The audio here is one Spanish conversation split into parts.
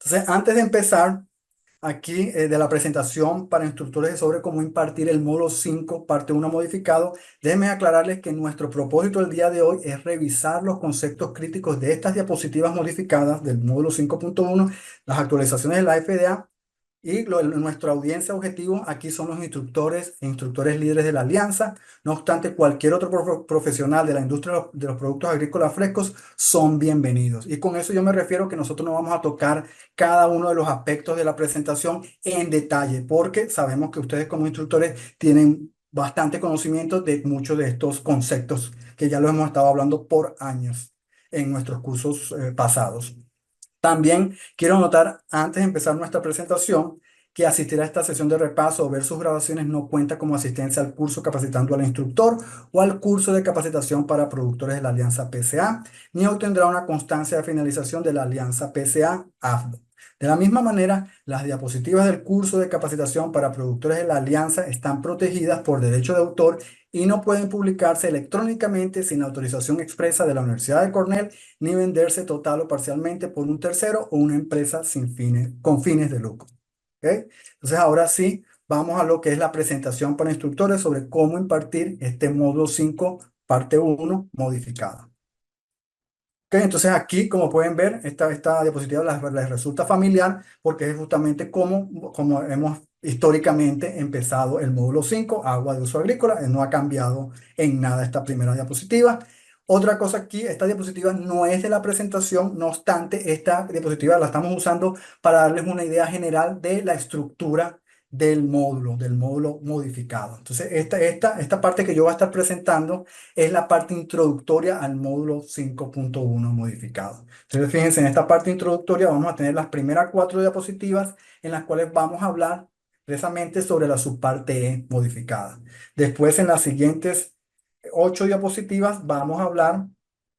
Entonces, antes de empezar aquí de la presentación para instructores sobre cómo impartir el módulo 5 parte uno modificado, déjenme aclararles que nuestro propósito el día de hoy es revisar los conceptos críticos de estas diapositivas modificadas del módulo 5.1, las actualizaciones de la FDA. Y nuestra audiencia objetivo aquí son los instructores e instructores líderes de la alianza. No obstante, cualquier otro profesional de la industria de los productos agrícolas frescos son bienvenidos. Y con eso yo me refiero que nosotros no vamos a tocar cada uno de los aspectos de la presentación en detalle, porque sabemos que ustedes como instructores tienen bastante conocimiento de muchos de estos conceptos que ya los hemos estado hablando por años en nuestros cursos pasados. También quiero anotar, antes de empezar nuestra presentación, que asistir a esta sesión de repaso o ver sus grabaciones no cuenta como asistencia al curso capacitando al instructor o al curso de capacitación para productores de la Alianza PCA, ni obtendrá una constancia de finalización de la Alianza PCA-AFDO. De la misma manera, las diapositivas del curso de capacitación para productores de la Alianza están protegidas por derecho de autor y no pueden publicarse electrónicamente sin autorización expresa de la Universidad de Cornell ni venderse total o parcialmente por un tercero o una empresa con fines de lucro. ¿Ok? Entonces, ahora sí, vamos a lo que es la presentación para instructores sobre cómo impartir este módulo 5 parte uno modificada. ¿Ok? Entonces, aquí, como pueden ver, esta diapositiva les resulta familiar porque es justamente como hemos históricamente empezado el módulo 5 agua de uso agrícola. No ha cambiado en nada esta primera diapositiva. Otra cosa aquí, esta diapositiva no es de la presentación, no obstante, esta diapositiva la estamos usando para darles una idea general de la estructura del módulo modificado. Entonces, esta parte que yo voy a estar presentando es la parte introductoria al módulo 5.1 modificado. Entonces, fíjense, en esta parte introductoria vamos a tener las primeras 4 diapositivas en las cuales vamos a hablar precisamente sobre la subparte E modificada. Después, en las siguientes 8 diapositivas vamos a hablar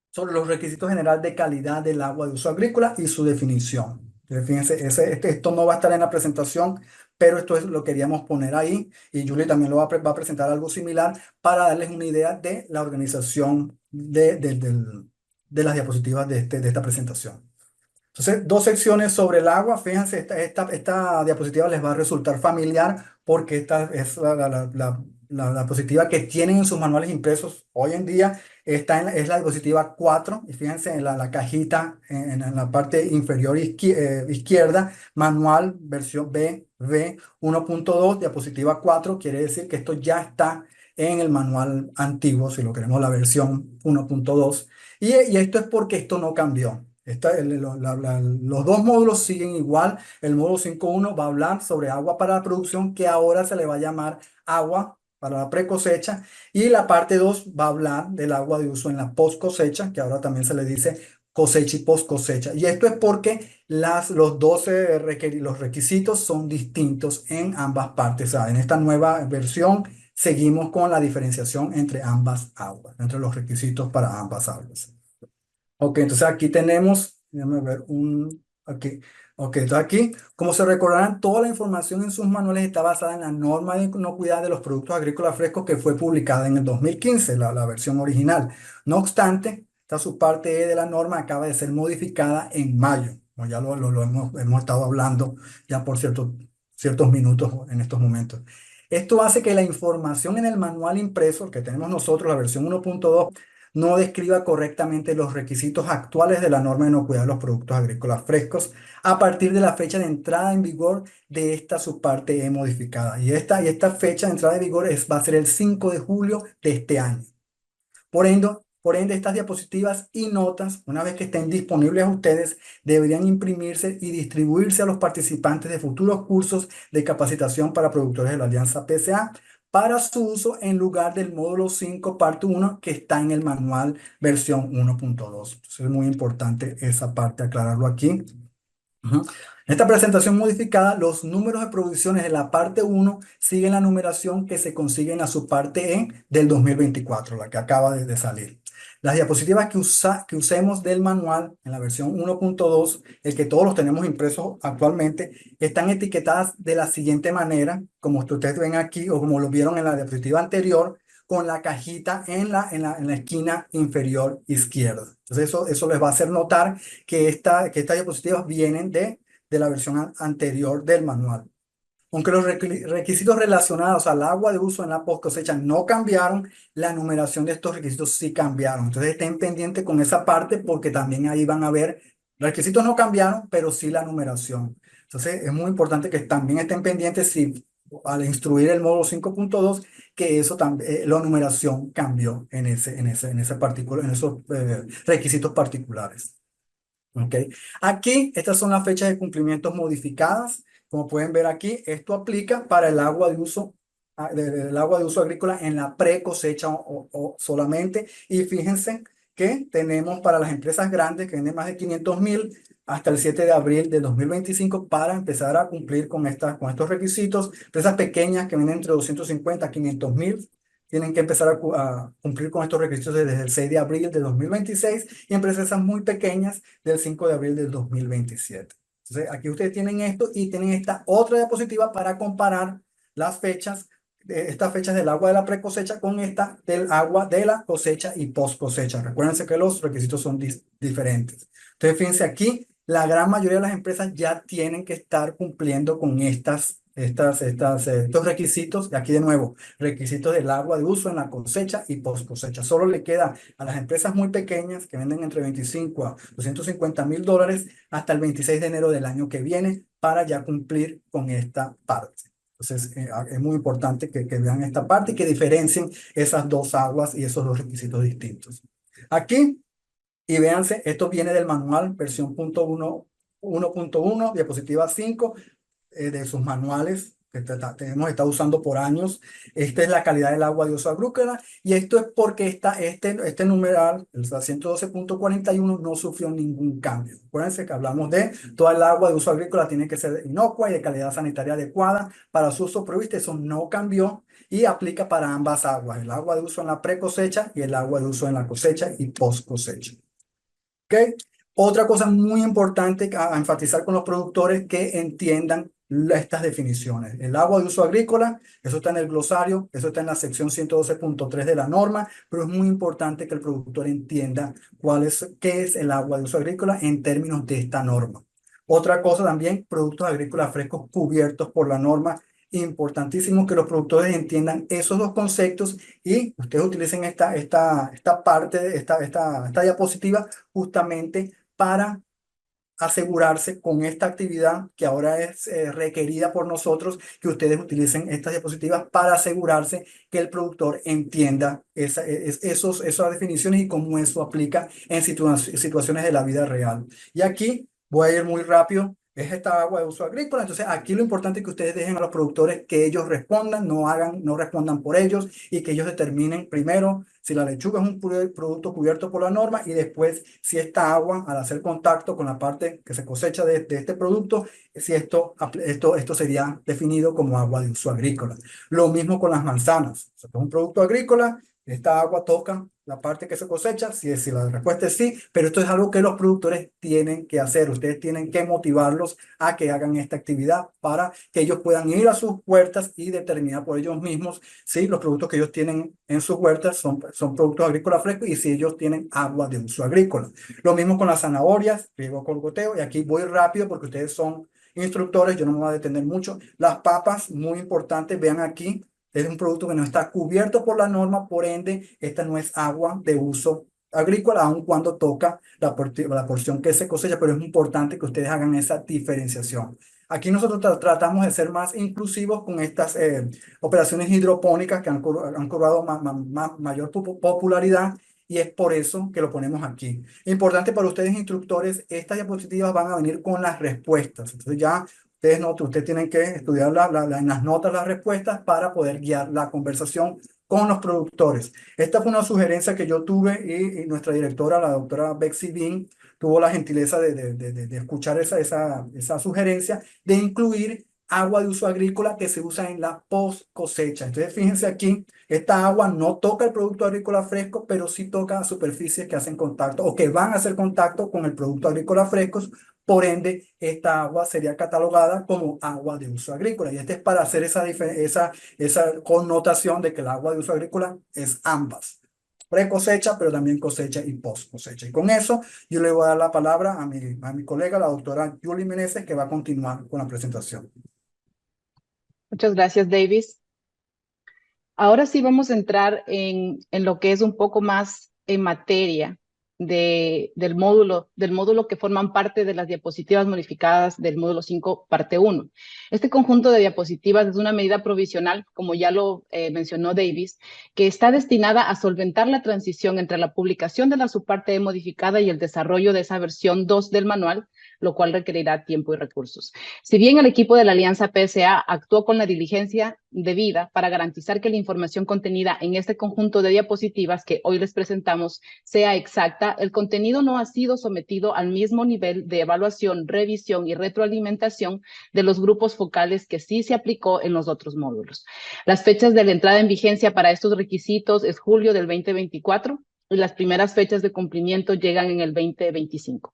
sobre los requisitos generales de calidad del agua de uso agrícola y su definición. Entonces, fíjense, esto no va a estar en la presentación, pero esto lo queríamos poner ahí y Julie también va a presentar algo similar para darles una idea de la organización de las diapositivas de esta presentación. Entonces, dos secciones sobre el agua. Fíjense, esta diapositiva les va a resultar familiar porque esta es la diapositiva que tienen en sus manuales impresos hoy en día. Es la diapositiva 4 y fíjense en la cajita en la parte inferior izquierda, manual versión BV 1.2, diapositiva 4. Quiere decir que esto ya está en el manual antiguo, si lo queremos la versión 1.2. Y esto es porque esto no cambió. Los dos módulos siguen igual. El módulo 5.1 va a hablar sobre agua para la producción, que ahora se le va a llamar agua para la pre-cosecha. Y la parte 2 va a hablar del agua de uso en la post-cosecha, que ahora también se le dice cosecha y post-cosecha. Y esto es porque los requisitos son distintos en ambas partes. O sea, en esta nueva versión seguimos con la diferenciación entre ambas aguas, entre los requisitos para ambas aguas. Ok, entonces aquí tenemos, déjame ver aquí. Ok, entonces aquí, como se recordarán, toda la información en sus manuales está basada en la norma de inocuidad de los productos agrícolas frescos que fue publicada en el 2015, la versión original. No obstante, esta subparte E de la norma acaba de ser modificada en mayo, como ya lo hemos estado hablando ya por ciertos minutos en estos momentos. Esto hace que la información en el manual impreso que tenemos nosotros, la versión 1.2, no describa correctamente los requisitos actuales de la norma de inocuidad de los productos agrícolas frescos a partir de la fecha de entrada en vigor de esta subparte E modificada. Y esta fecha de entrada en vigor va a ser el 5 de julio de este año. Por ende, estas diapositivas y notas, una vez que estén disponibles a ustedes, deberían imprimirse y distribuirse a los participantes de futuros cursos de capacitación para productores de la Alianza PCA para su uso en lugar del módulo 5, parte 1, que está en el manual versión 1.2. Entonces es muy importante esa parte, aclararlo aquí. Ujú. En esta presentación modificada, los números de producciones de la parte 1 siguen la numeración que se consigue en la subparte E del 2024, la que acaba de salir. Las diapositivas que usemos del manual en la versión 1.2, el que todos los tenemos impresos actualmente, están etiquetadas de la siguiente manera, como ustedes ven aquí o como lo vieron en la diapositiva anterior, con la cajita en la esquina inferior izquierda. Entonces eso les va a hacer notar que estas diapositivas vienen de de la versión anterior del manual. Aunque los requisitos relacionados al agua de uso en la post cosecha no cambiaron, la numeración de estos requisitos sí cambiaron. Entonces estén pendientes con esa parte porque también ahí van a ver, los requisitos no cambiaron, pero sí la numeración. Entonces es muy importante que también estén pendientes si al instruir el módulo 5.2 que eso también, la numeración cambió en ese particular, en esos requisitos particulares. ¿Ok? Aquí, estas son las fechas de cumplimientos modificadas. Como pueden ver aquí, esto aplica para el agua de uso, del agua de uso agrícola en la pre-cosecha o solamente. Y fíjense que tenemos para las empresas grandes que venden más de 500,000 hasta el 7 de abril de 2025 para empezar a cumplir con estos requisitos. Empresas pequeñas que venden entre 250 a 500,000 tienen que empezar a cumplir con estos requisitos desde el 6 de abril de 2026 y empresas muy pequeñas del 5 de abril del 2027. Entonces, aquí ustedes tienen esto y tienen esta otra diapositiva para comparar las fechas, estas fechas del agua de la pre-cosecha con esta del agua de la cosecha y post-cosecha. Recuérdense que los requisitos son diferentes. Entonces, fíjense aquí, la gran mayoría de las empresas ya tienen que estar cumpliendo con estos requisitos. Y aquí de nuevo, requisitos del agua de uso en la cosecha y post cosecha. Solo le queda a las empresas muy pequeñas que venden entre 25 a $250,000 hasta el 26 de enero del año que viene para ya cumplir con esta parte. Entonces, es muy importante que vean esta parte y que diferencien esas dos aguas y esos dos requisitos distintos. Aquí, y véanse, esto viene del manual, versión 1.1, diapositiva 5 de sus manuales que hemos estado usando por años. Esta es la calidad del agua de uso agrícola y esto es porque este numeral, el 112.41, no sufrió ningún cambio. Acuérdense que hablamos de toda el agua de uso agrícola tiene que ser inocua y de calidad sanitaria adecuada para su uso previsto. Eso no cambió y aplica para ambas aguas, el agua de uso en la pre cosecha y el agua de uso en la cosecha y post cosecha. ¿Ok? Otra cosa muy importante a enfatizar con los productores que entiendan estas definiciones. El agua de uso agrícola, eso está en el glosario, eso está en la sección 112.3 de la norma, pero es muy importante que el productor entienda qué es el agua de uso agrícola en términos de esta norma. Otra cosa también, productos agrícolas frescos cubiertos por la norma. Importantísimo que los productores entiendan esos dos conceptos y ustedes utilicen esta parte, esta diapositiva justamente para asegurarse con esta actividad que ahora es requerida por nosotros, que ustedes utilicen estas diapositivas para asegurarse que el productor entienda esas definiciones y cómo eso aplica en situaciones de la vida real. Y aquí voy a ir muy rápido. Es esta agua de uso agrícola. Entonces, aquí lo importante es que ustedes dejen a los productores que ellos respondan, no respondan por ellos y que ellos determinen primero si la lechuga es un producto cubierto por la norma y después si esta agua, al hacer contacto con la parte que se cosecha de este producto, si esto sería definido como agua de uso agrícola. Lo mismo con las manzanas. O sea, es un producto agrícola, esta agua toca la parte que se cosecha, si la respuesta es sí, pero esto es algo que los productores tienen que hacer. Ustedes tienen que motivarlos a que hagan esta actividad para que ellos puedan ir a sus huertas y determinar por ellos mismos si los productos que ellos tienen en sus huertas son productos agrícolas frescos y si ellos tienen agua de uso agrícola. Lo mismo con las zanahorias, riego con goteo, y aquí voy rápido porque ustedes son instructores, yo no me voy a detener mucho. Las papas, muy importantes, vean aquí, es un producto que no está cubierto por la norma, por ende, esta no es agua de uso agrícola, aun cuando toca la porción que se cosecha, pero es importante que ustedes hagan esa diferenciación. Aquí nosotros tratamos de ser más inclusivos con estas operaciones hidropónicas que han cobrado mayor popularidad y es por eso que lo ponemos aquí. Importante para ustedes instructores, estas diapositivas van a venir con las respuestas. Entonces ya ustedes tienen que estudiar en las notas las respuestas para poder guiar la conversación con los productores. Esta fue una sugerencia que yo tuve y nuestra directora, la doctora Betsy Bean, tuvo la gentileza de escuchar esa sugerencia de incluir agua de uso agrícola que se usa en la post cosecha. Entonces, fíjense aquí, esta agua no toca el producto agrícola fresco, pero sí toca superficies que hacen contacto o que van a hacer contacto con el producto agrícola fresco. Por ende, esta agua sería catalogada como agua de uso agrícola. Y este es para hacer esa connotación de que el agua de uso agrícola es ambas. pre-cosecha, pero también cosecha y post-cosecha. Y con eso yo le voy a dar la palabra a mi colega, la doctora Julie Meneses, que va a continuar con la presentación. Muchas gracias, Davis. Ahora sí vamos a entrar en lo que es un poco más en materia del módulo que forman parte de las diapositivas modificadas del módulo 5, parte 1. Este conjunto de diapositivas es una medida provisional, como ya lo mencionó Davis, que está destinada a solventar la transición entre la publicación de la subparte E modificada y el desarrollo de esa versión 2 del manual, lo cual requerirá tiempo y recursos. Si bien el equipo de la Alianza PSA actuó con la diligencia debida para garantizar que la información contenida en este conjunto de diapositivas que hoy les presentamos sea exacta, el contenido no ha sido sometido al mismo nivel de evaluación, revisión y retroalimentación de los grupos focales que sí se aplicó en los otros módulos. Las fechas de la entrada en vigencia para estos requisitos es julio del 2024 y las primeras fechas de cumplimiento llegan en el 2025.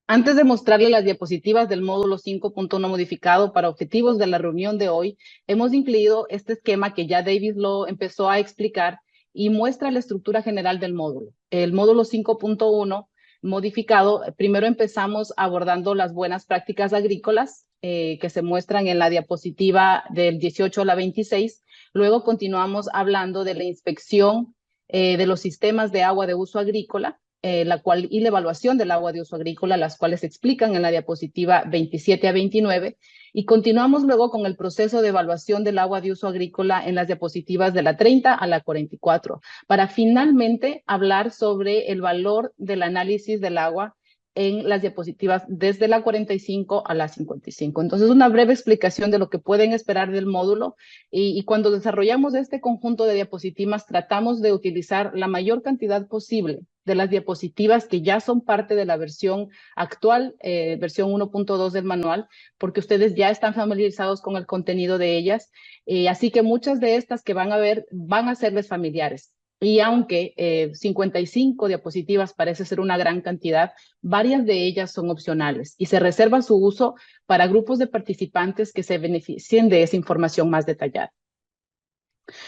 Antes de mostrarle las diapositivas del módulo 5.1 modificado para objetivos de la reunión de hoy, hemos incluido este esquema que ya Davis lo empezó a explicar y muestra la estructura general del módulo. El módulo 5.1 modificado, primero empezamos abordando las buenas prácticas agrícolas que se muestran en la diapositiva del 18 a la 26. Luego continuamos hablando de la inspección de los sistemas de agua de uso agrícola, y la evaluación del agua de uso agrícola, las cuales se explican en la diapositiva 27 a 29, y continuamos luego con el proceso de evaluación del agua de uso agrícola en las diapositivas de la 30 a la 44, para finalmente hablar sobre el valor del análisis del agua en las diapositivas desde la 45 a la 55. Entonces, una breve explicación de lo que pueden esperar del módulo y cuando desarrollamos este conjunto de diapositivas tratamos de utilizar la mayor cantidad posible de las diapositivas que ya son parte de la versión actual, versión 1.2 del manual, porque ustedes ya están familiarizados con el contenido de ellas, así que muchas de estas que van a ver van a serles familiares. Y aunque 55 diapositivas parece ser una gran cantidad, varias de ellas son opcionales y se reserva su uso para grupos de participantes que se beneficien de esa información más detallada.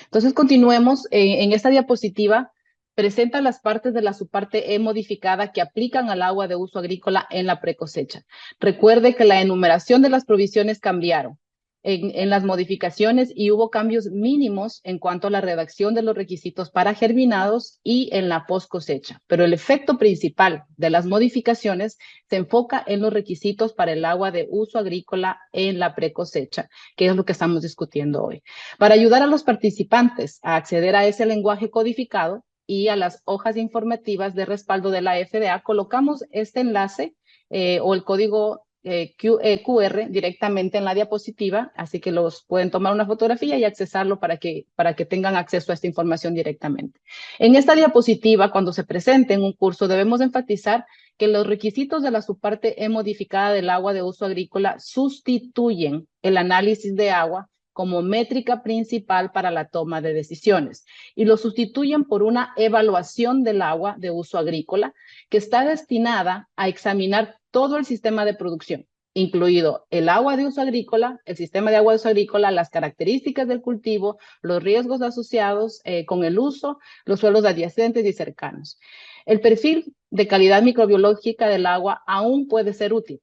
Entonces, continuemos. En esta diapositiva presenta las partes de la subparte E modificada que aplican al agua de uso agrícola en la precosecha. Recuerde que la enumeración de las provisiones cambiaron en las modificaciones y hubo cambios mínimos en cuanto a la redacción de los requisitos para germinados y en la post cosecha. Pero el efecto principal de las modificaciones se enfoca en los requisitos para el agua de uso agrícola en la precosecha, que es lo que estamos discutiendo hoy. Para ayudar a los participantes a acceder a ese lenguaje codificado y a las hojas informativas de respaldo de la FDA, colocamos este enlace o el código QR directamente en la diapositiva, así que los pueden tomar una fotografía y accesarlo para que tengan acceso a esta información directamente. En esta diapositiva, cuando se presente en un curso, debemos enfatizar que los requisitos de la subparte E modificada del agua de uso agrícola sustituyen el análisis de agua como métrica principal para la toma de decisiones y lo sustituyen por una evaluación del agua de uso agrícola que está destinada a examinar todo el sistema de producción, incluido el agua de uso agrícola, el sistema de agua de uso agrícola, las características del cultivo, los riesgos asociados con el uso, los suelos adyacentes y cercanos. El perfil de calidad microbiológica del agua aún puede ser útil,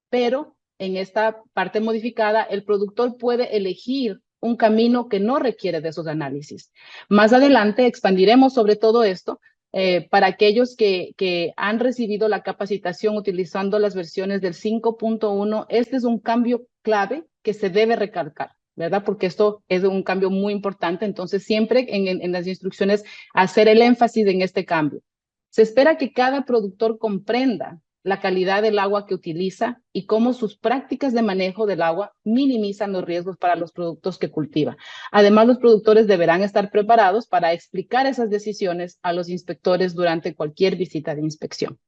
pero en esta parte modificada, el productor puede elegir un camino que no requiere de esos análisis. Más adelante expandiremos sobre todo esto para aquellos que han recibido la capacitación utilizando las versiones del 5.1. Este es un cambio clave que se debe recalcar, ¿verdad? Porque esto es un cambio muy importante, entonces siempre en las instrucciones hacer el énfasis en este cambio. Se espera que cada productor comprenda la calidad del agua que utiliza y cómo sus prácticas de manejo del agua minimizan los riesgos para los productos que cultiva. Además, los productores deberán estar preparados para explicar esas decisiones a los inspectores durante cualquier visita de inspección.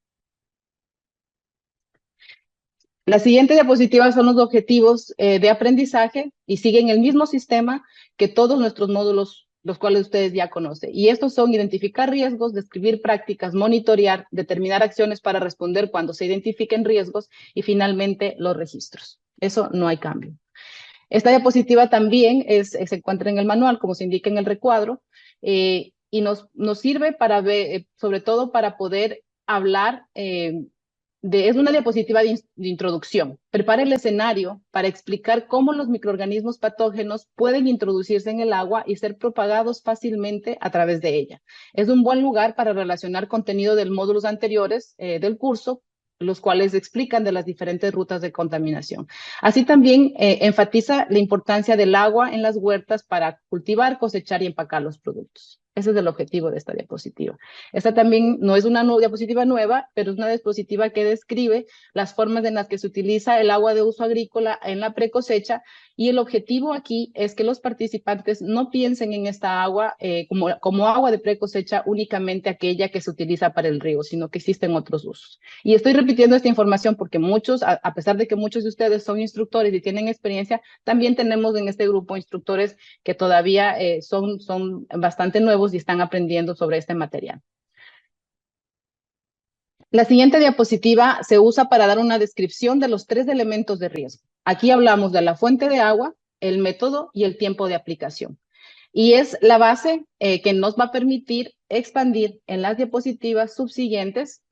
La siguiente diapositiva son los objetivos de aprendizaje y siguen el mismo sistema que todos nuestros módulos, los cuales ustedes ya conocen. Y estos son identificar riesgos, describir prácticas, monitorear, determinar acciones para responder cuando se identifiquen riesgos y finalmente los registros. Eso no hay cambio. Esta diapositiva también se encuentra en el manual, como se indica en el recuadro, y nos sirve para ver, sobre todo para poder hablar es una diapositiva de introducción. Prepara el escenario para explicar cómo los microorganismos patógenos pueden introducirse en el agua y ser propagados fácilmente a través de ella. Es un buen lugar para relacionar contenido de módulos anteriores del curso, los cuales explican de las diferentes rutas de contaminación. Así también enfatiza la importancia del agua en las huertas para cultivar, cosechar y empacar los productos. Ese es el objetivo de esta diapositiva. Esta también no es una diapositiva nueva, pero es una diapositiva que describe las formas en las que se utiliza el agua de uso agrícola en la precosecha, y el objetivo aquí es que los participantes no piensen en esta agua como agua de precosecha únicamente aquella que se utiliza para el riego, sino que existen otros usos. Y estoy repitiendo esta información porque muchos, a pesar de que muchos de ustedes son instructores y tienen experiencia, también tenemos en este grupo instructores que todavía son bastante nuevos y están aprendiendo sobre este material. La siguiente diapositiva se usa para dar una descripción de los 3 elementos de riesgo. Aquí hablamos de la fuente de agua, el método y el tiempo de aplicación. Y es la base que nos va a permitir expandir en las diapositivas subsiguientes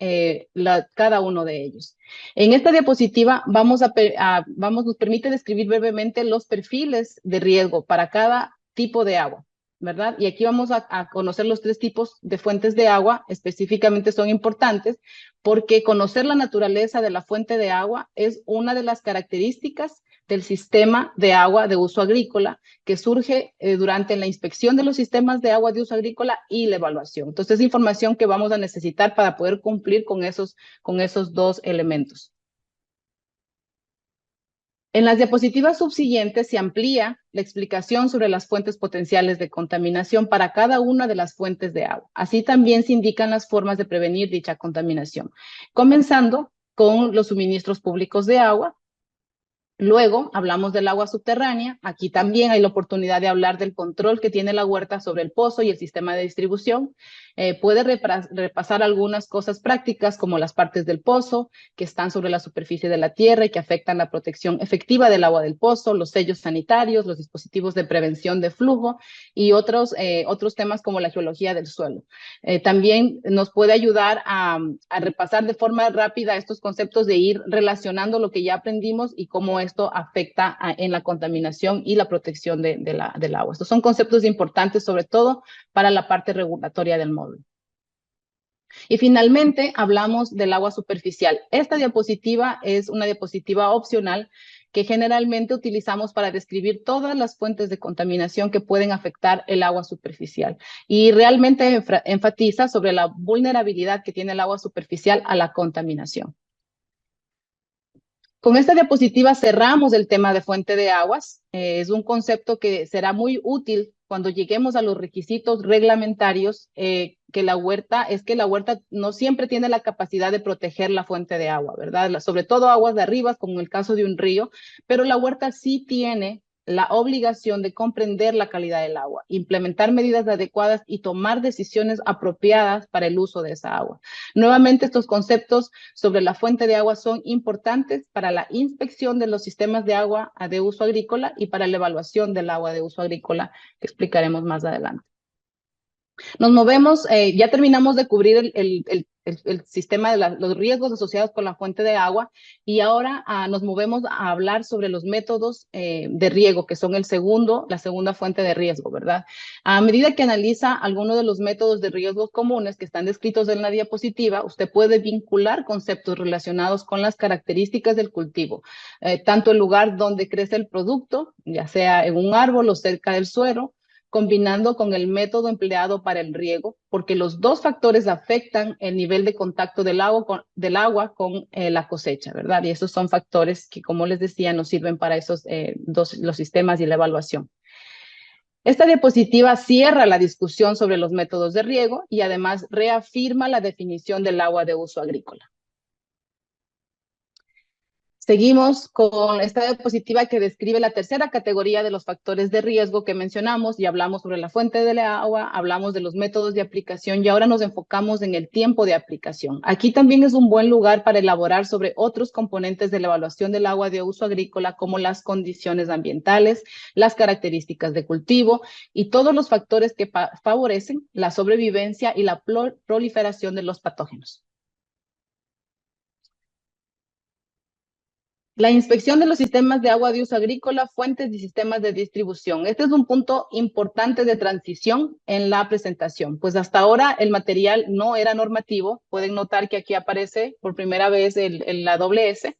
cada uno de ellos. En esta diapositiva nos permite describir brevemente los perfiles de riesgo para cada tipo de agua, ¿verdad? Y aquí vamos a conocer los 3 tipos de fuentes de agua, específicamente son importantes, porque conocer la naturaleza de la fuente de agua es una de las características del sistema de agua de uso agrícola que surge durante la inspección de los sistemas de agua de uso agrícola y la evaluación. Entonces, es información que vamos a necesitar para poder cumplir con esos 2 elementos. En las diapositivas subsiguientes se amplía la explicación sobre las fuentes potenciales de contaminación para cada una de las fuentes de agua. Así también se indican las formas de prevenir dicha contaminación, comenzando con los suministros públicos de agua. Luego hablamos del agua subterránea. Aquí también hay la oportunidad de hablar del control que tiene la huerta sobre el pozo y el sistema de distribución. Puede repasar algunas cosas prácticas como las partes del pozo que están sobre la superficie de la tierra y que afectan la protección efectiva del agua del pozo, los sellos sanitarios, los dispositivos de prevención de flujo y otros temas como la geología del suelo. También nos puede ayudar a repasar de forma rápida estos conceptos de ir relacionando lo que ya aprendimos y cómo esto afecta en la contaminación y la protección del agua. Estos son conceptos importantes, sobre todo para la parte regulatoria del módulo. Y finalmente hablamos del agua superficial. Esta diapositiva es una diapositiva opcional que generalmente utilizamos para describir todas las fuentes de contaminación que pueden afectar el agua superficial. Y realmente enfatiza sobre la vulnerabilidad que tiene el agua superficial a la contaminación. Con esta diapositiva cerramos el tema de fuente de aguas. Es un concepto que será muy útil cuando lleguemos a los requisitos reglamentarios, que la huerta no siempre tiene la capacidad de proteger la fuente de agua, ¿verdad? Sobre todo aguas de arriba, como en el caso de un río, pero la huerta sí tiene la obligación de comprender la calidad del agua, implementar medidas adecuadas y tomar decisiones apropiadas para el uso de esa agua. Nuevamente, estos conceptos sobre la fuente de agua son importantes para la inspección de los sistemas de agua de uso agrícola y para la evaluación del agua de uso agrícola, que explicaremos más adelante. Nos movemos, ya terminamos de cubrir el sistema de los riesgos asociados con la fuente de agua y ahora nos movemos a hablar sobre los métodos de riego, que son la segunda fuente de riesgo, ¿verdad? A medida que analiza algunos de los métodos de riesgos comunes que están descritos en la diapositiva, usted puede vincular conceptos relacionados con las características del cultivo, tanto el lugar donde crece el producto, ya sea en un árbol o cerca del suelo, combinando con el método empleado para el riego, porque los 2 factores afectan el nivel de contacto del agua con la cosecha, ¿verdad? Y esos son factores que, como les decía, nos sirven para los sistemas y la evaluación. Esta diapositiva cierra la discusión sobre los métodos de riego y además reafirma la definición del agua de uso agrícola. Seguimos con esta diapositiva que describe la tercera categoría de los factores de riesgo que mencionamos y hablamos sobre la fuente del agua, hablamos de los métodos de aplicación y ahora nos enfocamos en el tiempo de aplicación. Aquí también es un buen lugar para elaborar sobre otros componentes de la evaluación del agua de uso agrícola como las condiciones ambientales, las características de cultivo y todos los factores que favorecen la sobrevivencia y la proliferación de los patógenos. La inspección de los sistemas de agua de uso agrícola, fuentes y sistemas de distribución. Este es un punto importante de transición en la presentación, pues hasta ahora el material no era normativo. Pueden notar que aquí aparece por primera vez la doble S,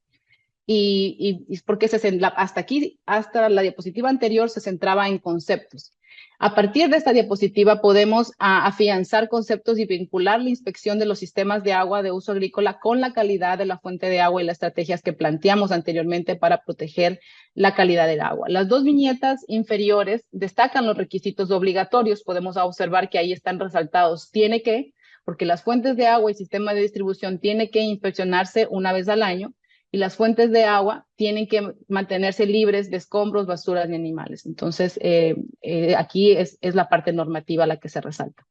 y porque hasta aquí, hasta la diapositiva anterior, se centraba en conceptos. A partir de esta diapositiva podemos afianzar conceptos y vincular la inspección de los sistemas de agua de uso agrícola con la calidad de la fuente de agua y las estrategias que planteamos anteriormente para proteger la calidad del agua. Las dos viñetas inferiores destacan los requisitos obligatorios. Podemos observar que ahí están resaltados. Tiene que, porque las fuentes de agua y sistema de distribución tiene que inspeccionarse una vez al año, y las fuentes de agua tienen que mantenerse libres de escombros, basuras y animales. Entonces, aquí es la parte normativa la que se resalta.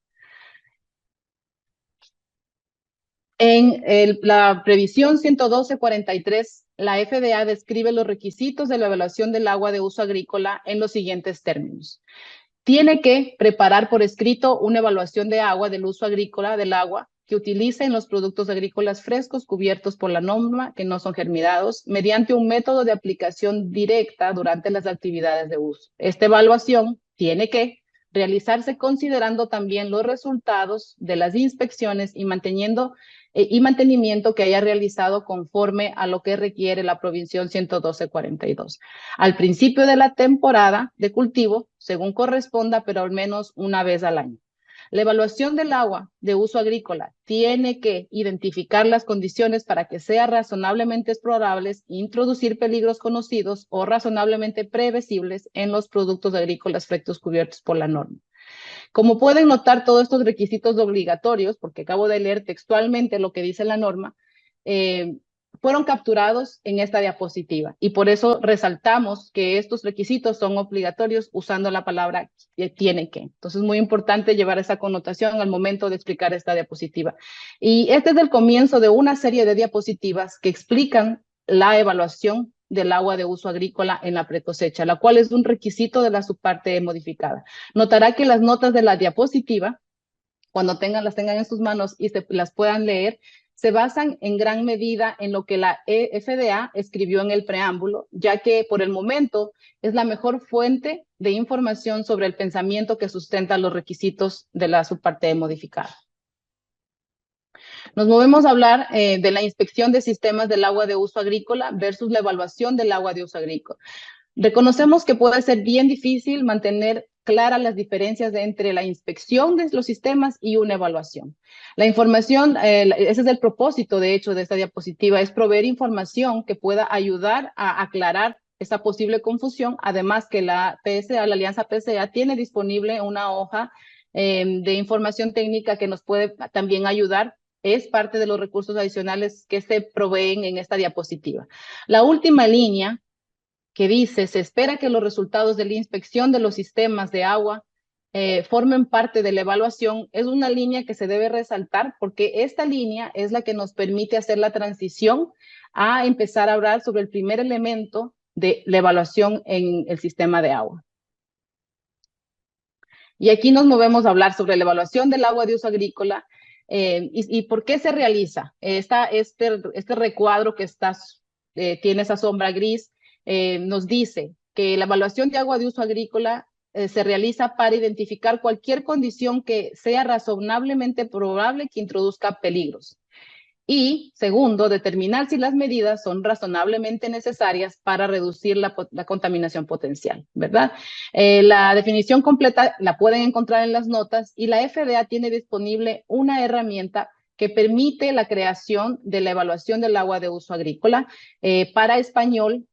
En la previsión 112.43, la FDA describe los requisitos de la evaluación del agua de uso agrícola en los siguientes términos. Tiene que preparar por escrito una evaluación de agua del uso agrícola del agua que utilicen los productos agrícolas frescos cubiertos por la norma, que no son germinados, mediante un método de aplicación directa durante las actividades de uso. Esta evaluación tiene que realizarse considerando también los resultados de las inspecciones y mantenimiento que haya realizado conforme a lo que requiere la provisión 112.42. Al principio de la temporada de cultivo, según corresponda, pero al menos una vez al año. La evaluación del agua de uso agrícola tiene que identificar las condiciones para que sea razonablemente probables introducir peligros conocidos o razonablemente previsibles en los productos agrícolas frescos cubiertos por la norma. Como pueden notar, todos estos requisitos obligatorios, porque acabo de leer textualmente lo que dice la norma, fueron capturados en esta diapositiva y por eso resaltamos que estos requisitos son obligatorios usando la palabra tiene que. Entonces es muy importante llevar esa connotación al momento de explicar esta diapositiva. Y este es el comienzo de una serie de diapositivas que explican la evaluación del agua de uso agrícola en la precosecha, la cual es un requisito de la subparte modificada. Notará que las notas de la diapositiva, cuando las tengan en sus manos y las puedan leer, se basan en gran medida en lo que la FDA escribió en el preámbulo, ya que por el momento es la mejor fuente de información sobre el pensamiento que sustenta los requisitos de la subparte modificada. Nos movemos a hablar de la inspección de sistemas del agua de uso agrícola versus la evaluación del agua de uso agrícola. Reconocemos que puede ser bien difícil mantener claras las diferencias entre la inspección de los sistemas y una evaluación. La información, ese es el propósito, de hecho, de esta diapositiva, es proveer información que pueda ayudar a aclarar esa posible confusión, además que la PSA, la Alianza PSA, tiene disponible una hoja de información técnica que nos puede también ayudar. Es parte de los recursos adicionales que se proveen en esta diapositiva. La última línea que dice, se espera que los resultados de la inspección de los sistemas de agua formen parte de la evaluación, es una línea que se debe resaltar porque esta línea es la que nos permite hacer la transición a empezar a hablar sobre el primer elemento de la evaluación en el sistema de agua. Y aquí nos movemos a hablar sobre la evaluación del agua de uso agrícola y por qué se realiza. Este recuadro que tiene esa sombra gris nos dice que la evaluación de agua de uso agrícola se realiza para identificar cualquier condición que sea razonablemente probable que introduzca peligros. Y segundo, determinar si las medidas son razonablemente necesarias para reducir la contaminación potencial, ¿verdad? La definición completa la pueden encontrar en las notas y la FDA tiene disponible una herramienta que permite la creación de la evaluación del agua de uso agrícola para español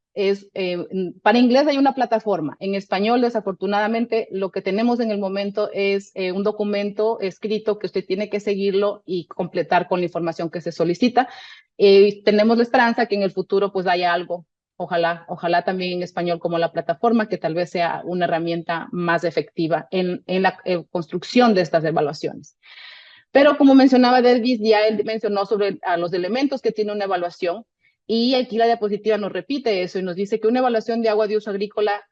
para inglés hay una plataforma. En español, desafortunadamente, lo que tenemos en el momento es un documento escrito que usted tiene que seguirlo y completar con la información que se solicita. Tenemos la esperanza que en el futuro pues haya algo, ojalá también en español como la plataforma, que tal vez sea una herramienta más efectiva en la construcción de estas evaluaciones. Pero como mencionaba Davis, ya él mencionó sobre los elementos que tiene una evaluación, y aquí la diapositiva nos repite eso y nos dice que una evaluación de agua de uso agrícola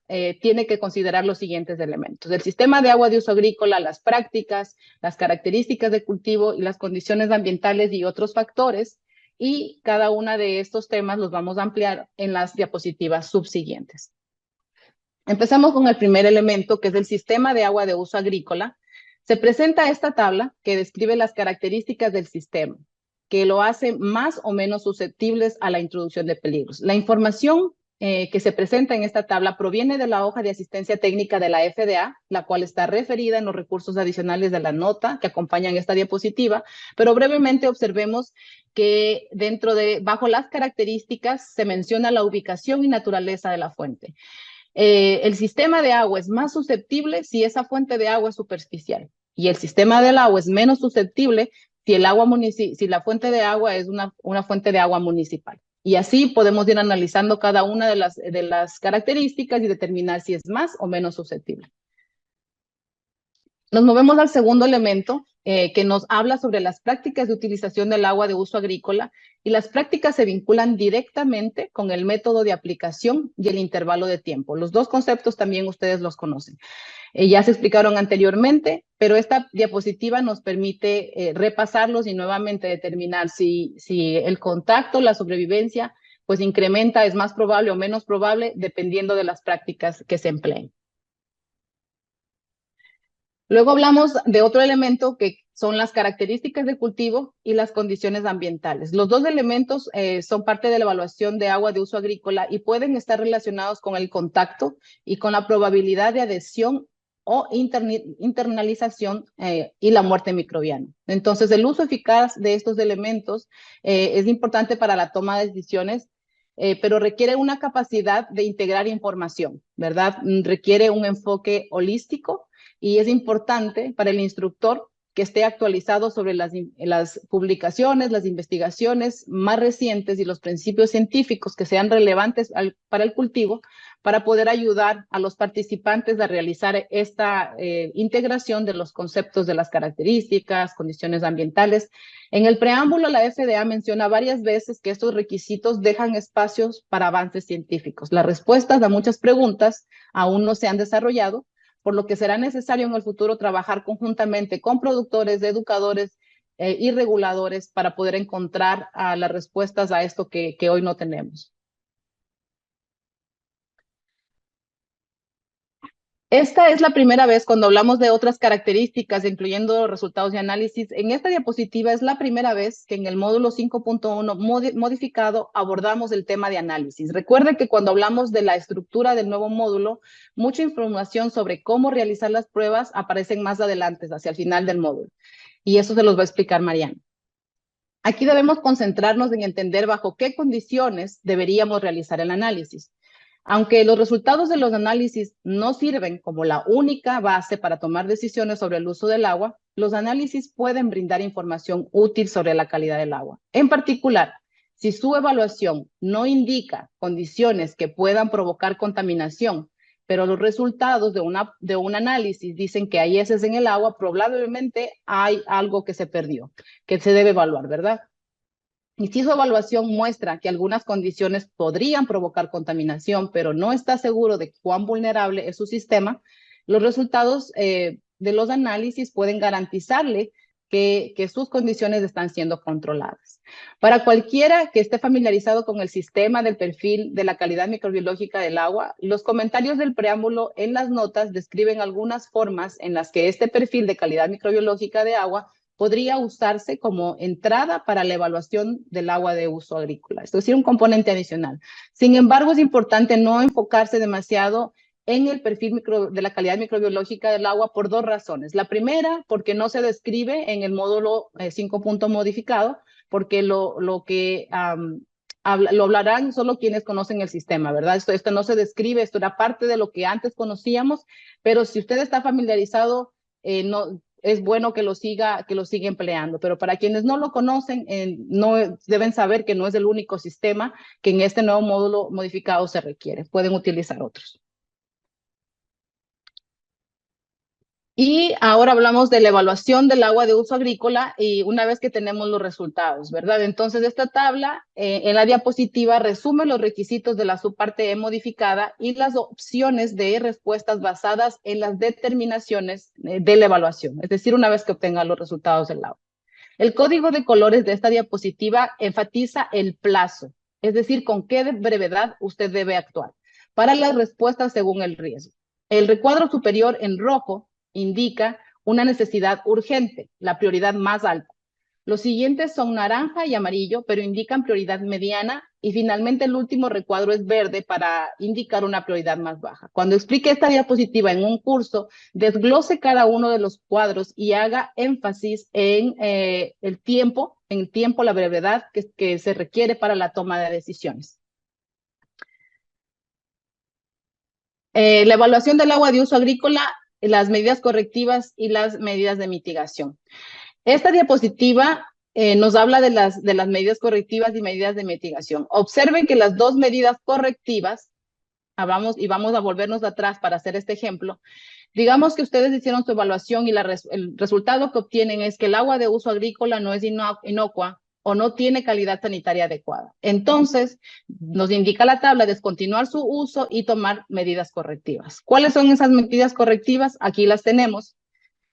tiene que considerar los siguientes elementos: el sistema de agua de uso agrícola, las prácticas, las características de cultivo y las condiciones ambientales y otros factores, y cada uno de estos temas los vamos a ampliar en las diapositivas subsiguientes. Empezamos con el primer elemento, que es el sistema de agua de uso agrícola. Se presenta esta tabla que describe las características del sistema, que lo hace más o menos susceptibles a la introducción de peligros. La información que se presenta en esta tabla proviene de la hoja de asistencia técnica de la FDA, la cual está referida en los recursos adicionales de la nota que acompañan esta diapositiva, pero brevemente observemos que bajo las características se menciona la ubicación y naturaleza de la fuente. El sistema de agua es más susceptible si esa fuente de agua es superficial, y el sistema del agua es menos susceptible si la fuente de agua es una fuente de agua municipal. Y así podemos ir analizando cada una de las características y determinar si es más o menos susceptible. Nos movemos al segundo elemento, que nos habla sobre las prácticas de utilización del agua de uso agrícola, y las prácticas se vinculan directamente con el método de aplicación y el intervalo de tiempo. Los dos conceptos también ustedes los conocen. Ya se explicaron anteriormente, pero esta diapositiva nos permite repasarlos y nuevamente determinar si el contacto, la sobrevivencia, pues incrementa, es más probable o menos probable, dependiendo de las prácticas que se empleen. Luego hablamos de otro elemento, que son las características de cultivo y las condiciones ambientales. Los dos elementos son parte de la evaluación de agua de uso agrícola y pueden estar relacionados con el contacto y con la probabilidad de adhesión o internalización y la muerte microbiana. Entonces, el uso eficaz de estos elementos es importante para la toma de decisiones, pero requiere una capacidad de integrar información, ¿verdad? Requiere un enfoque holístico, y es importante para el instructor que esté actualizado sobre las publicaciones, las investigaciones más recientes y los principios científicos que sean relevantes para el cultivo, para poder ayudar a los participantes a realizar esta integración de los conceptos de las características, condiciones ambientales. En el preámbulo, la FDA menciona varias veces que estos requisitos dejan espacios para avances científicos. Las respuestas a muchas preguntas aún no se han desarrollado, por lo que será necesario en el futuro trabajar conjuntamente con productores, educadores y reguladores para poder encontrar las respuestas a esto que hoy no tenemos. Esta es la primera vez cuando hablamos de otras características, incluyendo resultados de análisis. En esta diapositiva es la primera vez que en el módulo 5.1 modificado abordamos el tema de análisis. Recuerde que cuando hablamos de la estructura del nuevo módulo, mucha información sobre cómo realizar las pruebas aparecen más adelante, hacia el final del módulo. Y eso se los va a explicar Mariana. Aquí debemos concentrarnos en entender bajo qué condiciones deberíamos realizar el análisis. Aunque los resultados de los análisis no sirven como la única base para tomar decisiones sobre el uso del agua, los análisis pueden brindar información útil sobre la calidad del agua. En particular, si su evaluación no indica condiciones que puedan provocar contaminación, pero los resultados de un análisis dicen que hay heces en el agua, probablemente hay algo que se perdió, que se debe evaluar, ¿verdad? Y si su evaluación muestra que algunas condiciones podrían provocar contaminación, pero no está seguro de cuán vulnerable es su sistema, los resultados de los análisis pueden garantizarle que sus condiciones están siendo controladas. Para cualquiera que esté familiarizado con el sistema del perfil de la calidad microbiológica del agua, los comentarios del preámbulo en las notas describen algunas formas en las que este perfil de calidad microbiológica de agua podría usarse como entrada para la evaluación del agua de uso agrícola, es decir, un componente adicional. Sin embargo, es importante no enfocarse demasiado en el perfil de la calidad microbiológica del agua por dos razones. La primera, porque no se describe en el módulo 5 punto modificado, porque lo que lo hablarán solo quienes conocen el sistema, ¿verdad? Esto no se describe, esto era parte de lo que antes conocíamos, pero si usted está familiarizado, no, es bueno que lo siga empleando. Pero para quienes no lo conocen, no deben saber que no es el único sistema que en este nuevo módulo modificado se requiere. Pueden utilizar otros. Y ahora hablamos de la evaluación del agua de uso agrícola y una vez que tenemos los resultados, ¿verdad? Entonces, esta tabla en la diapositiva resume los requisitos de la subparte E modificada y las opciones de respuestas basadas en las determinaciones de la evaluación, es decir, una vez que obtenga los resultados del agua. El código de colores de esta diapositiva enfatiza el plazo, es decir, con qué brevedad usted debe actuar para las respuestas según el riesgo. El recuadro superior en rojo indica una necesidad urgente, la prioridad más alta. Los siguientes son naranja y amarillo, pero indican prioridad mediana. Y finalmente el último recuadro es verde para indicar una prioridad más baja. Cuando explique esta diapositiva en un curso, desglose cada uno de los cuadros y haga énfasis en el tiempo, la brevedad que se requiere para la toma de decisiones. La evaluación del agua de uso agrícola, las medidas correctivas y las medidas de mitigación. Esta diapositiva nos habla de las medidas correctivas y medidas de mitigación. Observen que las dos medidas correctivas, y vamos a volvernos atrás para hacer este ejemplo, digamos que ustedes hicieron su evaluación y el resultado que obtienen es que el agua de uso agrícola no es inocua o no tiene calidad sanitaria adecuada. Entonces, nos indica la tabla descontinuar su uso y tomar medidas correctivas. ¿Cuáles son esas medidas correctivas? Aquí las tenemos.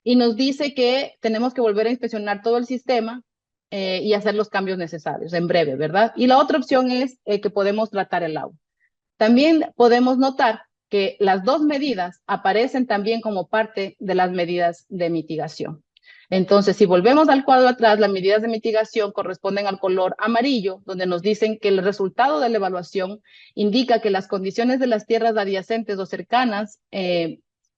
Y nos dice que tenemos que volver a inspeccionar todo el sistema y hacer los cambios necesarios en breve, ¿verdad? Y la otra opción es que podemos tratar el agua. También podemos notar que las dos medidas aparecen también como parte de las medidas de mitigación. Entonces, si volvemos al cuadro atrás, las medidas de mitigación corresponden al color amarillo, donde nos dicen que el resultado de la evaluación indica que las condiciones de las tierras adyacentes o cercanas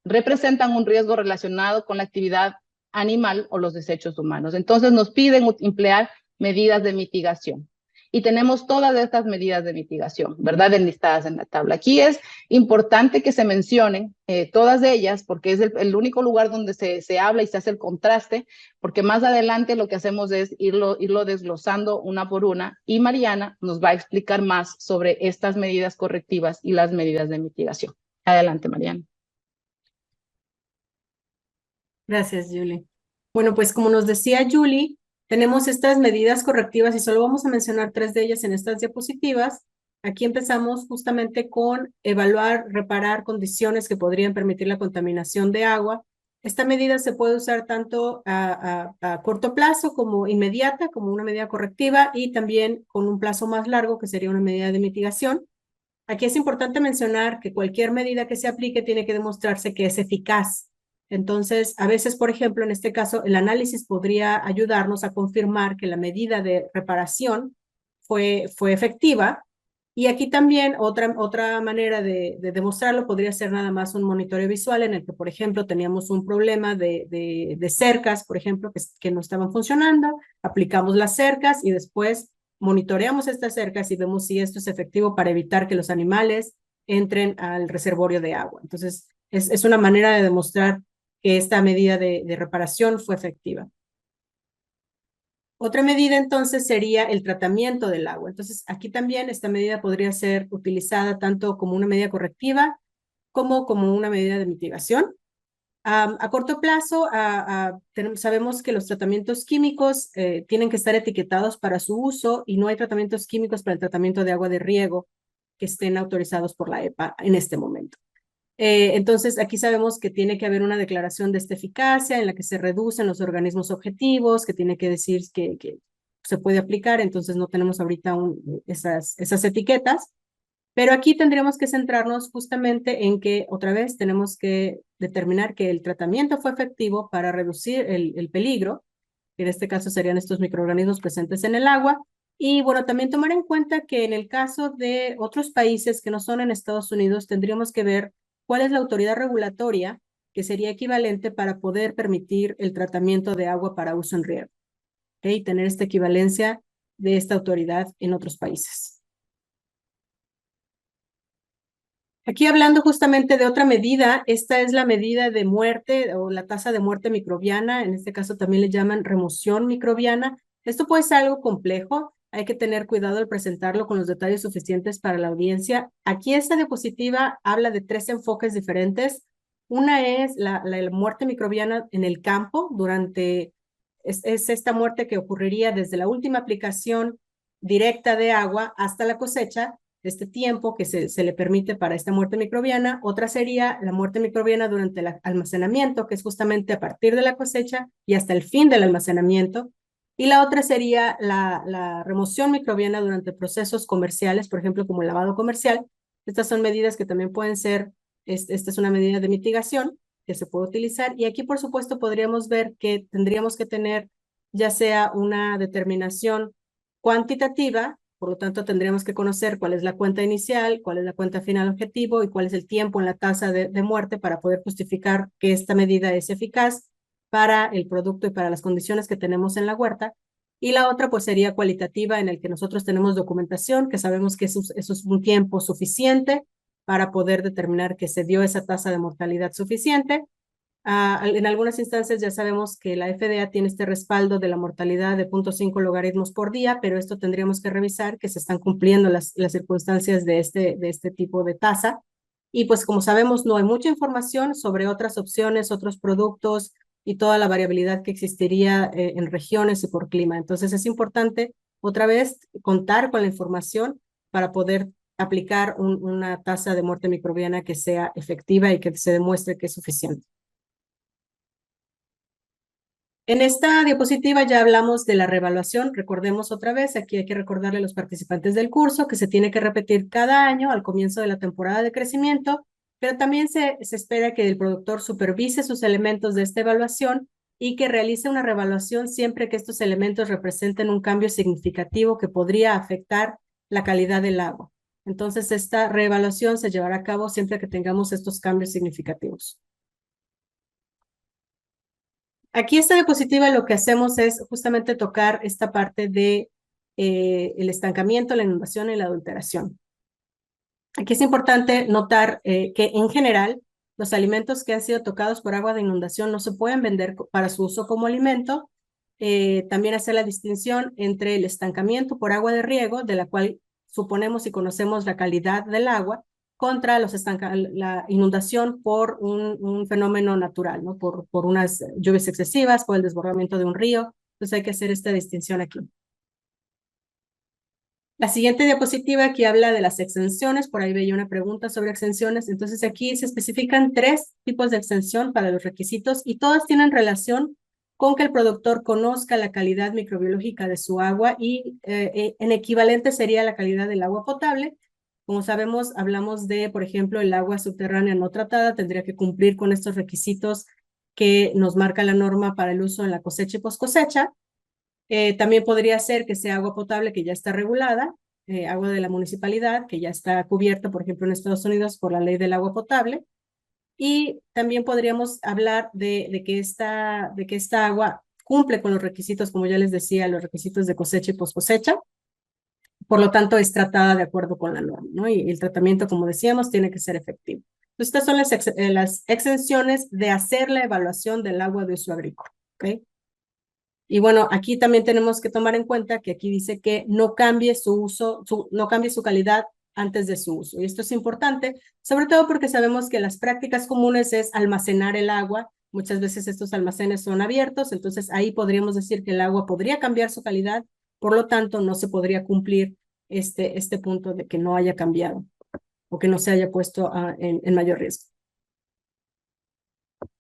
representan un riesgo relacionado con la actividad animal o los desechos humanos. Entonces, nos piden emplear medidas de mitigación. Y tenemos todas estas medidas de mitigación, ¿verdad? Enlistadas en la tabla. Aquí es importante que se mencionen todas ellas porque es el único lugar donde se habla y se hace el contraste, porque más adelante lo que hacemos es irlo desglosando una por una y Mariana nos va a explicar más sobre estas medidas correctivas y las medidas de mitigación. Adelante, Mariana. Gracias, Julie. Bueno, pues como nos decía Julie, tenemos estas medidas correctivas y solo vamos a mencionar 3 de ellas en estas diapositivas. Aquí empezamos justamente con evaluar, reparar condiciones que podrían permitir la contaminación de agua. Esta medida se puede usar tanto a corto plazo como inmediata, como una medida correctiva y también con un plazo más largo, que sería una medida de mitigación. Aquí es importante mencionar que cualquier medida que se aplique tiene que demostrarse que es eficaz. Entonces, a veces, por ejemplo, en este caso, el análisis podría ayudarnos a confirmar que la medida de reparación fue efectiva. Y aquí también otra manera de demostrarlo podría ser nada más un monitoreo visual en el que, por ejemplo, teníamos un problema de cercas, por ejemplo, que no estaban funcionando, aplicamos las cercas y después monitoreamos estas cercas y vemos si esto es efectivo para evitar que los animales entren al reservorio de agua. Entonces, es una manera de demostrar que esta medida de reparación fue efectiva. Otra medida entonces sería el tratamiento del agua. Entonces aquí también esta medida podría ser utilizada tanto como una medida correctiva como una medida de mitigación. A corto plazo, sabemos que los tratamientos químicos tienen que estar etiquetados para su uso y no hay tratamientos químicos para el tratamiento de agua de riego que estén autorizados por la EPA en este momento. Entonces, aquí sabemos que tiene que haber una declaración de esta eficacia en la que se reducen los organismos objetivos, que tiene que decir que se puede aplicar, entonces no tenemos ahorita esas etiquetas, pero aquí tendríamos que centrarnos justamente en que, otra vez, tenemos que determinar que el tratamiento fue efectivo para reducir el peligro, que en este caso serían estos microorganismos presentes en el agua, y bueno, también tomar en cuenta que en el caso de otros países que no son en Estados Unidos, tendríamos que ver cuál es la autoridad regulatoria que sería equivalente para poder permitir el tratamiento de agua para uso en riego. Y tener esta equivalencia de esta autoridad en otros países. Aquí hablando justamente de otra medida, esta es la medida de muerte o la tasa de muerte microbiana, en este caso también le llaman remoción microbiana. Esto puede ser algo complejo, hay que tener cuidado al presentarlo con los detalles suficientes para la audiencia. Aquí esta diapositiva habla de 3 enfoques diferentes. Una es la muerte microbiana en el campo, es esta muerte que ocurriría desde la última aplicación directa de agua hasta la cosecha, este tiempo que se le permite para esta muerte microbiana. Otra sería la muerte microbiana durante el almacenamiento, que es justamente a partir de la cosecha y hasta el fin del almacenamiento. Y la otra sería la remoción microbiana durante procesos comerciales, por ejemplo, como el lavado comercial. Estas son medidas que también pueden ser, esta es una medida de mitigación que se puede utilizar. Y aquí, por supuesto, podríamos ver que tendríamos que tener ya sea una determinación cuantitativa, por lo tanto tendríamos que conocer cuál es la cuenta inicial, cuál es la cuenta final objetivo y cuál es el tiempo en la tasa de muerte para poder justificar que esta medida es eficaz para el producto y para las condiciones que tenemos en la huerta. Y la otra pues sería cualitativa, en el que nosotros tenemos documentación, que sabemos que eso es un tiempo suficiente para poder determinar que se dio esa tasa de mortalidad suficiente. En algunas instancias ya sabemos que la FDA tiene este respaldo de la mortalidad de 0.5 logaritmos por día, pero esto tendríamos que revisar que se están cumpliendo las circunstancias de este tipo de tasa. Y pues como sabemos, no hay mucha información sobre otras opciones, otros productos y toda la variabilidad que existiría en regiones y por clima. Entonces es importante, otra vez, contar con la información para poder aplicar una tasa de muerte microbiana que sea efectiva y que se demuestre que es suficiente. En esta diapositiva ya hablamos de la reevaluación. Recordemos otra vez, aquí hay que recordarle a los participantes del curso que se tiene que repetir cada año al comienzo de la temporada de crecimiento, pero también se espera que el productor supervise sus elementos de esta evaluación y que realice una reevaluación siempre que estos elementos representen un cambio significativo que podría afectar la calidad del agua. Entonces, esta reevaluación se llevará a cabo siempre que tengamos estos cambios significativos. Aquí esta diapositiva lo que hacemos es justamente tocar esta parte de el estancamiento, la inundación y la adulteración. Aquí es importante notar que en general los alimentos que han sido tocados por agua de inundación no se pueden vender para su uso como alimento. También hacer la distinción entre el estancamiento por agua de riego, de la cual suponemos y conocemos la calidad del agua, contra la inundación por un fenómeno natural, ¿no? Por unas lluvias excesivas, por el desbordamiento de un río. Entonces hay que hacer esta distinción aquí. La siguiente diapositiva aquí habla de las exenciones, por ahí veía una pregunta sobre exenciones, entonces aquí se especifican 3 tipos de exención para los requisitos y todas tienen relación con que el productor conozca la calidad microbiológica de su agua y en equivalente sería la calidad del agua potable. Como sabemos, hablamos de, por ejemplo, el agua subterránea no tratada, tendría que cumplir con estos requisitos que nos marca la norma para el uso en la cosecha y poscosecha. También podría ser que sea agua potable que ya está regulada, agua de la municipalidad que ya está cubierta, por ejemplo, en Estados Unidos por la ley del agua potable. Y también podríamos hablar de que esta agua cumple con los requisitos, como ya les decía, los requisitos de cosecha y poscosecha. Por lo tanto, es tratada de acuerdo con la norma, ¿no? Y el tratamiento, como decíamos, tiene que ser efectivo. Estas son las exenciones de hacer la evaluación del agua de uso agrícola, ¿ok? Y bueno, aquí también tenemos que tomar en cuenta que aquí dice que no cambie su uso, no cambie su calidad antes de su uso. Y esto es importante, sobre todo porque sabemos que las prácticas comunes es almacenar el agua. Muchas veces estos almacenes son abiertos, entonces ahí podríamos decir que el agua podría cambiar su calidad, por lo tanto no se podría cumplir este punto de que no haya cambiado o que no se haya puesto en mayor riesgo.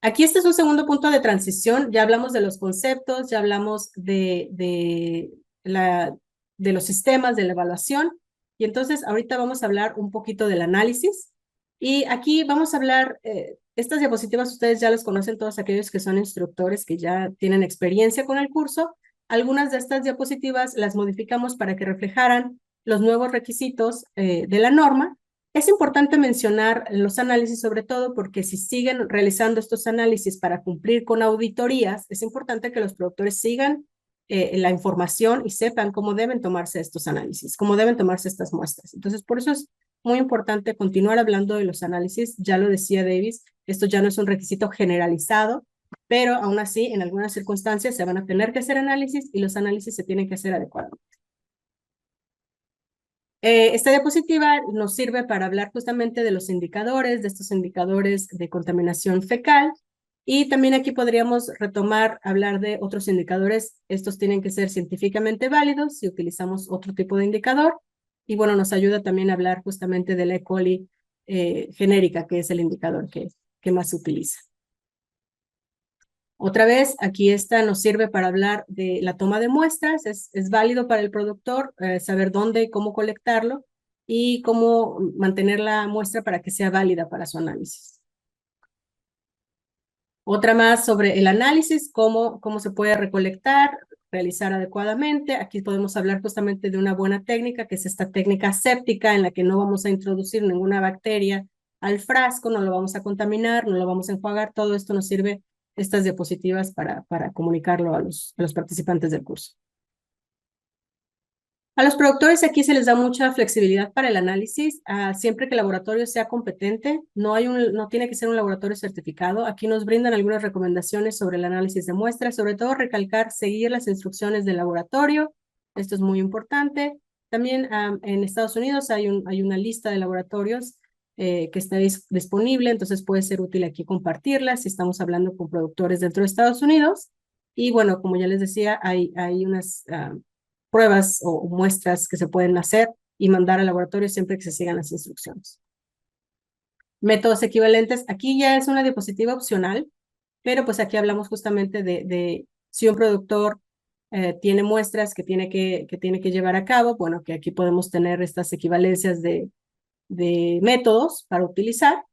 Aquí este es un segundo punto de transición, ya hablamos de los conceptos, ya hablamos de los sistemas, de la evaluación, y entonces ahorita vamos a hablar un poquito del análisis, y aquí vamos a hablar, estas diapositivas ustedes ya las conocen todos aquellos que son instructores, que ya tienen experiencia con el curso. Algunas de estas diapositivas las modificamos para que reflejaran los nuevos requisitos de la norma. Es importante mencionar los análisis, sobre todo porque si siguen realizando estos análisis para cumplir con auditorías, es importante que los productores sigan la información y sepan cómo deben tomarse estos análisis, cómo deben tomarse estas muestras. Entonces, por eso es muy importante continuar hablando de los análisis. Ya lo decía Davis, esto ya no es un requisito generalizado, pero aún así, en algunas circunstancias se van a tener que hacer análisis y los análisis se tienen que hacer adecuadamente. Esta diapositiva nos sirve para hablar justamente de los indicadores, de estos indicadores de contaminación fecal. Y también aquí podríamos retomar, hablar de otros indicadores. Estos tienen que ser científicamente válidos si utilizamos otro tipo de indicador. Y bueno, nos ayuda también a hablar justamente de la E. coli genérica, que es el indicador que más se utiliza. Otra vez, aquí esta nos sirve para hablar de la toma de muestras. Es válido para el productor saber dónde y cómo colectarlo y cómo mantener la muestra para que sea válida para su análisis. Otra más sobre el análisis, cómo se puede recolectar, realizar adecuadamente. Aquí podemos hablar justamente de una buena técnica, que es esta técnica aséptica, en la que no vamos a introducir ninguna bacteria al frasco, no lo vamos a contaminar, no lo vamos a enjuagar. Todo esto nos sirve, estas diapositivas, para comunicarlo a los participantes del curso. A los productores aquí se les da mucha flexibilidad para el análisis, siempre que el laboratorio sea competente. No tiene que ser un laboratorio certificado. Aquí nos brindan algunas recomendaciones sobre el análisis de muestras, sobre todo recalcar, seguir las instrucciones del laboratorio. Esto es muy importante. También en Estados Unidos hay una lista de laboratorios que está disponible, entonces puede ser útil aquí compartirla si estamos hablando con productores dentro de Estados Unidos. Y bueno, como ya les decía, hay unas pruebas o muestras que se pueden hacer y mandar al laboratorio siempre que se sigan las instrucciones. Métodos equivalentes. Aquí ya es una diapositiva opcional, pero pues aquí hablamos justamente de si un productor tiene muestras que tiene que llevar a cabo, bueno, que aquí podemos tener estas equivalencias de métodos para utilizar.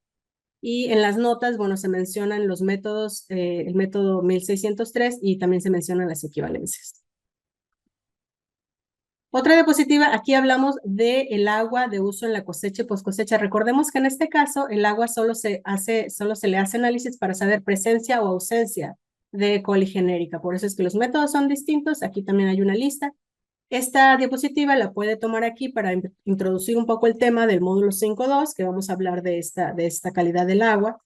Y en las notas, bueno, se mencionan los métodos, el método 1603 y también se mencionan las equivalencias. Otra diapositiva, aquí hablamos del agua de uso en la cosecha y post-cosecha. Recordemos que en este caso el agua solo se le hace análisis para saber presencia o ausencia de E. coli genérica. Por eso es que los métodos son distintos. Aquí también hay una lista. Esta diapositiva la puede tomar aquí para introducir un poco el tema del módulo 5.2, que vamos a hablar de esta calidad del agua,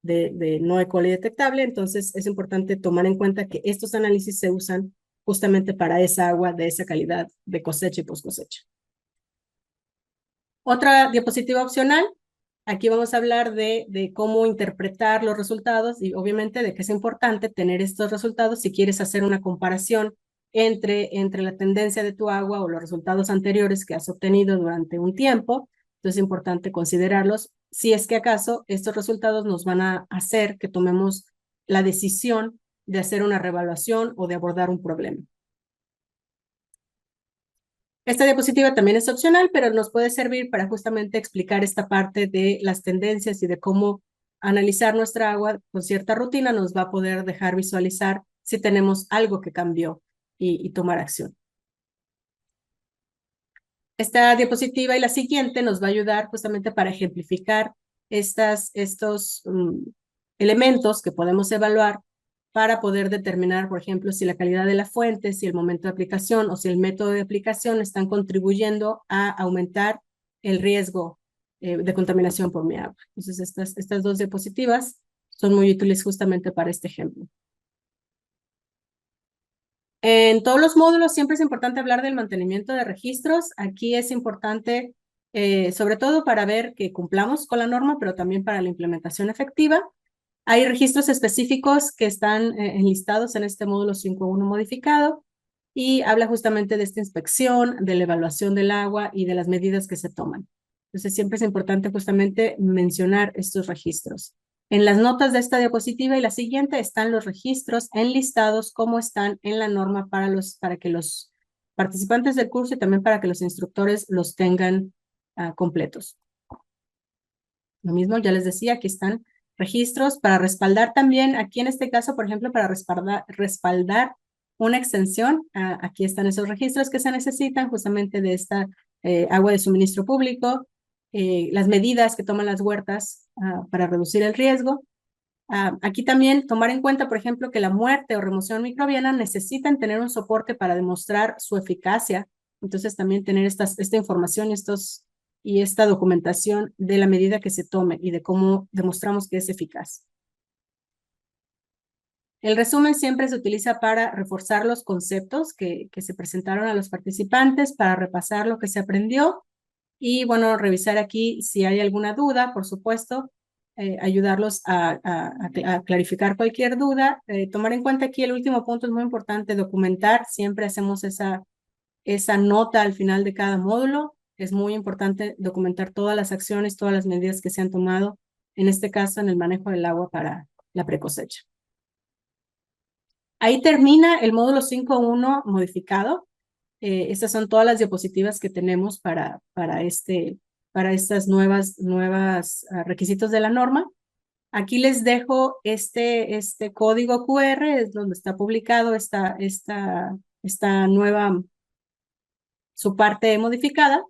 de no E. coli detectable. Entonces es importante tomar en cuenta que estos análisis se usan justamente para esa agua de esa calidad de cosecha y post cosecha. Otra diapositiva opcional, aquí vamos a hablar de cómo interpretar los resultados y obviamente de que es importante tener estos resultados si quieres hacer una comparación entre la tendencia de tu agua o los resultados anteriores que has obtenido durante un tiempo. Entonces es importante considerarlos si es que acaso estos resultados nos van a hacer que tomemos la decisión de hacer una reevaluación o de abordar un problema. Esta diapositiva también es opcional, pero nos puede servir para justamente explicar esta parte de las tendencias y de cómo analizar nuestra agua con cierta rutina nos va a poder dejar visualizar si tenemos algo que cambió y tomar acción. Esta diapositiva y la siguiente nos va a ayudar justamente para ejemplificar estos elementos que podemos evaluar para poder determinar, por ejemplo, si la calidad de la fuente, si el momento de aplicación o si el método de aplicación están contribuyendo a aumentar el riesgo de contaminación por mi agua. Entonces, estas dos diapositivas son muy útiles justamente para este ejemplo. En todos los módulos siempre es importante hablar del mantenimiento de registros. Aquí es importante, sobre todo para ver que cumplamos con la norma, pero también para la implementación efectiva. Hay registros específicos que están enlistados en este módulo 5.1 modificado y habla justamente de esta inspección, de la evaluación del agua y de las medidas que se toman. Entonces siempre es importante justamente mencionar estos registros. En las notas de esta diapositiva y la siguiente están los registros enlistados como están en la norma para que los participantes del curso y también para que los instructores los tengan completos. Lo mismo, ya les decía, aquí están registros para respaldar también, aquí en este caso, por ejemplo, para respaldar una extensión, aquí están esos registros que se necesitan justamente de esta agua de suministro público, las medidas que toman las huertas para reducir el riesgo. Aquí también tomar en cuenta, por ejemplo, que la muerte o remoción microbiana necesitan tener un soporte para demostrar su eficacia. Entonces también tener esta información y estos y esta documentación de la medida que se tome y de cómo demostramos que es eficaz. El resumen siempre se utiliza para reforzar los conceptos que se presentaron a los participantes, para repasar lo que se aprendió y, bueno, revisar aquí si hay alguna duda, por supuesto, ayudarlos a clarificar cualquier duda. Tomar en cuenta aquí el último punto es muy importante, documentar. Siempre hacemos esa nota al final de cada módulo. Es muy importante documentar todas las acciones, todas las medidas que se han tomado, en este caso en el manejo del agua para la precosecha. Ahí termina el módulo 5.1 modificado. Estas son todas las diapositivas que tenemos para estas nuevas requisitos de la norma. Aquí les dejo este código QR, es donde está publicado esta nueva, su parte modificada.